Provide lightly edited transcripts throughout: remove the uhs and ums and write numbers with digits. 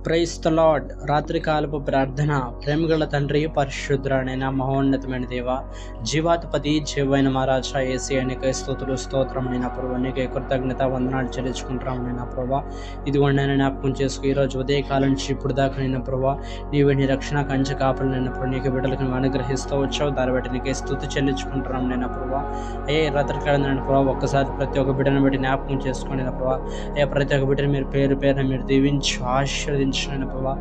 Praise the lord. రాత్రికాలపు ప్రార్థన. ప్రేమగల తండ్రి, పరిశుద్ధుడైన మహోన్నతమైన దేవ, జీవాధిపతి, జీవైన మహారాజా యేసయ్య నీకే స్తుతులు స్తోత్రం నైనా ప్రభువా. నీకే కృతజ్ఞత వందనాలు చెల్లించుకుంటాం నైనా ప్రభువా. ఇదిగోండి నేను జ్ఞాపకం చేసుకు ఈరోజు ఉదయకాలం నుంచి ఇప్పుడు దాకా నైనా ప్రభువా, నీవే నీ రక్షణ కంచె కాపులు నైనా ప్రభు, నీకు బిడ్డలకు నువ్వు అనుగ్రహిస్తూ వచ్చావు. దాన్ని బట్టి నీకే స్తుతి చెల్లించుకుంటున్నాం నైనా ప్రభువా. రాత్రికాలం నైనా ప్రభావ ఒక్కసారి ప్రతి ఒక్క బిడ్డను బట్టి జ్ఞాపకం చేసుకోండి నైనా ప్రభువా. ప్రతి ఒక్క బిడ్డను మీరు పేరు పేరున మీరు దీవించి ఆశీర్వదించిన ప్రభా.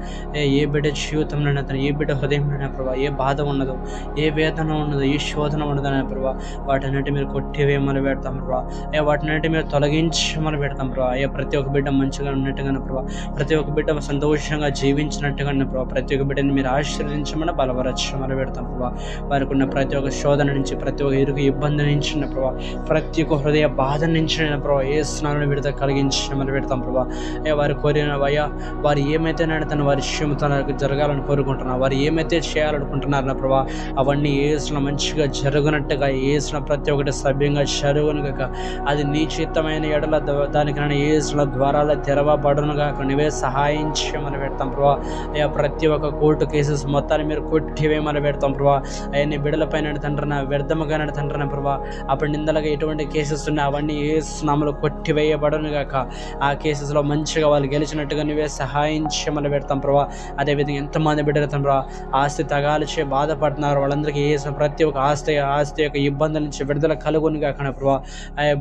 ఏ బిడ్డ జీవితంలో అతను, ఏ బిడ్డ హృదయంలో ప్రభా ఏ బాధ ఉన్నదో, ఏ వేదన ఉన్నదో, ఏ శోధన ఉన్నదనే ప్రభా, వాటన్నిటి మీరు కొట్టివేయమని పెడతాం ప్రభా. వాటినన్నిటి మీరు తొలగించమని పెడతాం ప్రభా. ప్రతి ఒక్క బిడ్డ మంచిగా ఉన్నట్టుగానే ప్రభా, ప్రతి ఒక్క బిడ్డ సంతోషంగా జీవించినట్టుగానే ప్రభా, ప్రతి ఒక్క బిడ్డని మీరు ఆశీర్వదించమని బలపరచమని పెడతాం ప్రభా. వారికి ఉన్న ప్రతి ఒక్క శోధన నుంచి, ప్రతి ఒక్క ఇరుకు ఇబ్బంది నుంచి ప్రభా, ప్రతి ఒక్క హృదయ బాధ నుంచి ప్రభా ఏ స్నానం విడుదల కలిగించమని పెడతాం ప్రభా. వారు కోరిన వారు ఏమైతే తన వారి విషయం తనకు జరగాలని కోరుకుంటున్నారు, వారు ఏమైతే చేయాలనుకుంటున్నారన్న ప్రభా, అవన్నీ ఏసున మంచిగా జరుగునట్టుగా, ఏసున ప్రతి ఒక్కటి సభ్యంగా జరుగునుగాక. అది నీ చిత్తమైన ఎడల దానికైనా ఏసుల ద్వారాల తెరవబడునుగా నీవే సహాయం చేయమని పెడతాం ప్రభా. ప్రతి ఒక్క కోర్టు కేసెస్ మొత్తాన్ని మీరు కొట్టివేయమని పెడతాం ప్రభా. నీ బిడ్డలపైన తండ్రిన వ్యర్థముగా తండ్రిన ప్రభా, అప్పుడు నిందలుగా ఎటువంటి కేసెస్ ఉన్నాయి అవన్నీ ఏసునామలు కొట్టివేయబడునుగాక. ఆ కేసెస్లో మంచిగా వాళ్ళు గెలిచినట్టుగా నువ్వే సహాయం చేయమని పెడతాం ప్రభా. అదేవిధంగా ఎంతమంది బిడ్డలు ప్రభా ఆస్తి తగాలిచే బాధపడుతున్నారు, వాళ్ళందరికీ ప్రతి ఒక్క ఆస్తి యొక్క ఇబ్బందుల నుంచి విడుదల కలుగుని కాకుండా ప్రభా.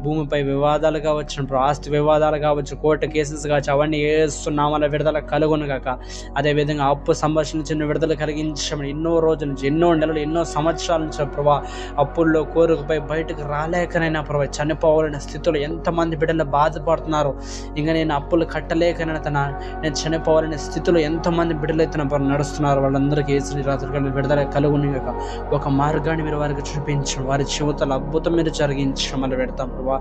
భూమిపై వివాదాలు కావచ్చు ప్రభా, ఆస్తి వివాదాలు కావచ్చు, కోర్టు కేసెస్ కావచ్చు, అవన్నీ ఏసునామల విడుదల కలుగును కాక. అదేవిధంగా అప్పు సంభాషించిన విడుదల కలిగించమని ఎన్నో రోజుల నుంచి, ఎన్నో నెలలు, ఎన్నో సంవత్సరాల నుంచి ప్రభా అప్పుల్లో కోరికపై బయటకు రాలేకనైనా ప్రభా చనిపోవాలనే స్థితిలో ఎంతమంది బిడ్డలు బాధపడుతున్నారు. ఇంకా నేను అప్పులు కట్టలేకనైనా నేను చనిపోవాలనే స్థితిలో ఎంతమంది బిడ్డలైతే నడుస్తున్నారు. వాళ్ళందరికీ ఏసు రాత్రి విడుదల కలుగుని కాక. ఒక మార్గాన్ని మీరు వారికి చూపించడం, వారి జీవితాలు అద్భుతం మీరు జరిగించమని పెడతాం ప్రభా.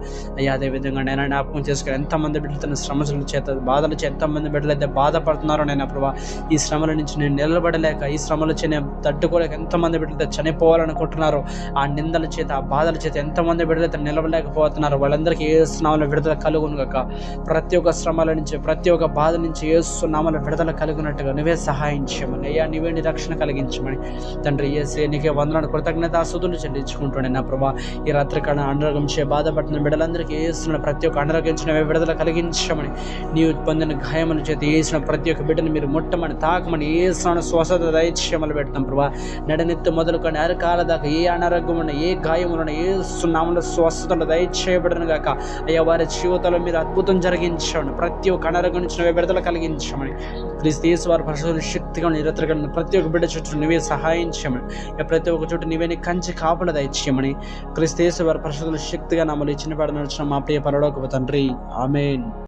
అదేవిధంగా నేను జ్ఞాపకం చేసుకుని ఎంతమంది బిడ్డలు శ్రమల చేత, బాధల చేత ఎంతమంది బిడ్డలైతే బాధపడుతున్నారో నేను ప్రభా, ఈ శ్రమల నుంచి నేను నిలబడలేక, ఈ శ్రమల చేత నేను తట్టుకోలేక ఎంతమంది బిడ్డలైతే చనిపోవాలనుకుంటున్నారు. ఆ నిందల చేత, ఆ బాధల చేత ఎంతమంది బిడ్డలైతే నిలవలేకపోతున్నారు. వాళ్ళందరికీ ఏసునామల విడుదల కలుగును కాక. ప్రతి ఒక్క శ్రమల నుంచి, ప్రతి ఒక్క బాధ నుంచి ఏసునామల విడుదల కలిగినట్టుగా నువ్వే సహాయం చేయమని, నీవే నీ రక్షణ కలిగించమని తండ్రి యేసయ్య నీకే వందనాలు, కృతజ్ఞత ఆస్తుతులు చెల్లించుకుంటున్నాను నా ప్రభా. ఈ రాత్రికాల అనారోగ్యం చే బాధపడుతున్న బిడ్డలందరికీ ఏసున ప్రతి ఒక్క అనారోగ్యం విడుదల కలిగించమని, నీవు పొందిన గాయముల చేత వేసిన ప్రతి ఒక్క బిడ్డను మీరు ముట్టమని, తాకమని, ఏసున స్వస్థత దయచేయమని పెడతాం ప్రభా. నడనెత్తు మొదలుకొని అరకాల దాకా ఏ అనారోగ్యం ఉన్న, ఏ గాయములను ఏసునామములో స్వస్థతలు దయచేయబడను గాక. వారి జీవితంలో మీరు అద్భుతం జరిగించమని, ప్రతి ఒక్క అనారోగ్యం నుంచి నువ్వే విడుదల కలిగించమని, క్రీస్తు యేసు వారి పరిశుద్ధ శక్తిగా నిరతరగలను ప్రతి ఒక్క బిడ్డ చుట్టూ నువ్వే సహాయం చేయమని, ప్రతి ఒక్క చోటు నువ్వే నీ కంచి కాపుల దయచేయమని, క్రీస్తు యేసు వారి పరిశుద్ధ శక్తిగా నమ్మలు ఇచ్చిన పాడ నడిచిన మా ప్రియ పరలోకపు తండ్రి. ఆమేన్.